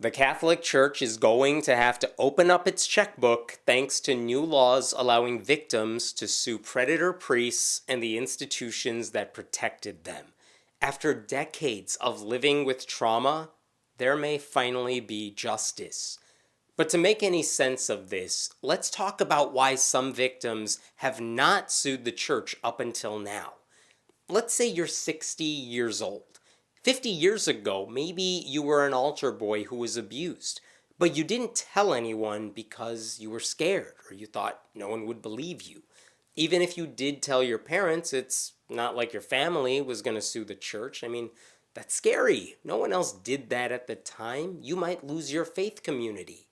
The Catholic Church is going to have to open up its checkbook thanks to new laws allowing victims to sue predator priests and the institutions that protected them. After decades of living with trauma, there may finally be justice. But to make any sense of this, let's talk about why some victims have not sued the church up until now. Let's say you're 60 years old. 50 years ago, maybe you were an altar boy who was abused, but you didn't tell anyone because you were scared or you thought no one would believe you. Even if you did tell your parents, it's not like your family was going to sue the church. I mean, that's scary. No one else did that at the time. You might lose your faith community.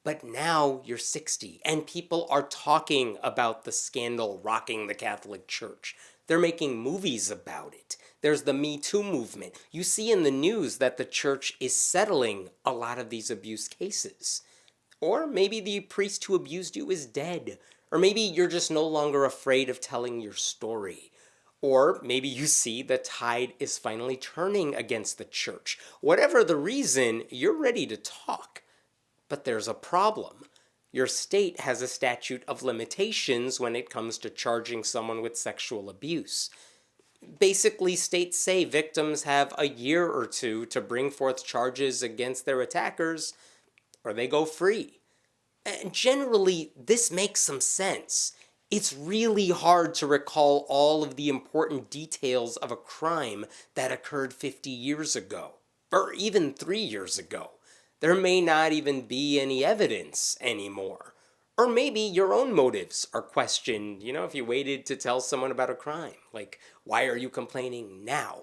But now you're 60 and people are talking about the scandal rocking the Catholic Church. They're making movies about it. There's the Me Too movement. You see in the news that the church is settling a lot of these abuse cases. Or maybe the priest who abused you is dead. Or maybe you're just no longer afraid of telling your story. Or maybe you see the tide is finally turning against the church. Whatever the reason, you're ready to talk. But there's a problem. Your state has a statute of limitations when it comes to charging someone with sexual abuse. Basically, states say victims have a year or two to bring forth charges against their attackers, or they go free. And generally, this makes some sense. It's really hard to recall all of the important details of a crime that occurred 50 years ago, or even 3 years ago. There may not even be any evidence anymore. Or maybe your own motives are questioned, if you waited to tell someone about a crime. Like, why are you complaining now?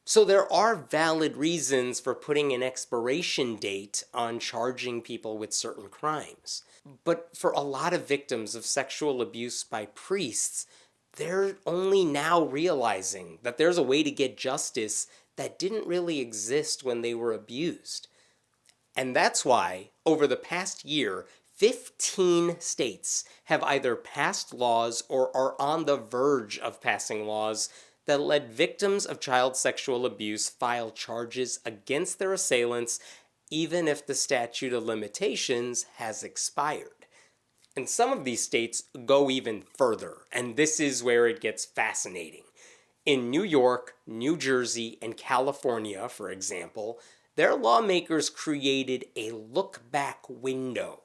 So there are valid reasons for putting an expiration date on charging people with certain crimes. But for a lot of victims of sexual abuse by priests, they're only now realizing that there's a way to get justice that didn't really exist when they were abused. And that's why, over the past year, 15 states have either passed laws or are on the verge of passing laws that let victims of child sexual abuse file charges against their assailants even if the statute of limitations has expired. And some of these states go even further, and this is where it gets fascinating. In New York, New Jersey, and California, for example, their lawmakers created a look-back window.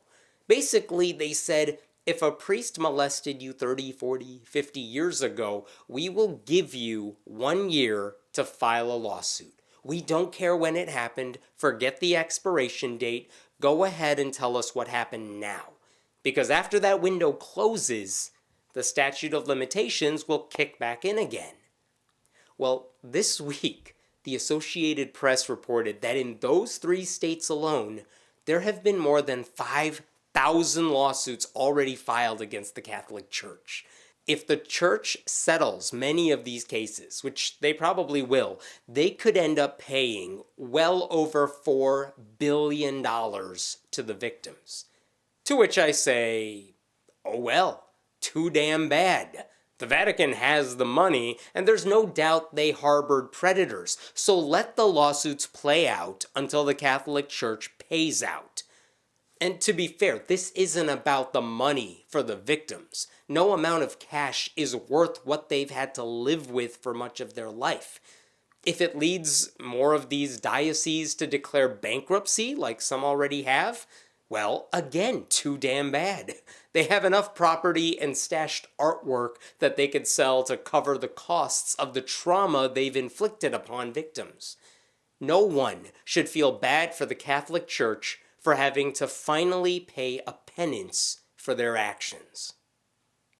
Basically, they said, if a priest molested you 30, 40, 50 years ago, we will give you 1 year to file a lawsuit. We don't care when it happened. Forget the expiration date. Go ahead and tell us what happened now. Because after that window closes, the statute of limitations will kick back in again. Well, this week, the Associated Press reported that in those 3 states alone, there have been more than 5,000 lawsuits already filed against the Catholic Church. If the church settles many of these cases, which they probably will, they could end up paying well over $4 billion to the victims. To which I say, oh well, too damn bad. The Vatican has the money, and there's no doubt they harbored predators, so let the lawsuits play out until the Catholic Church pays out. And to be fair, this isn't about the money for the victims. No amount of cash is worth what they've had to live with for much of their life. If it leads more of these dioceses to declare bankruptcy, like some already have, well, again, too damn bad. They have enough property and stashed artwork that they could sell to cover the costs of the trauma they've inflicted upon victims. No one should feel bad for the Catholic Church for having to finally pay a penance for their actions.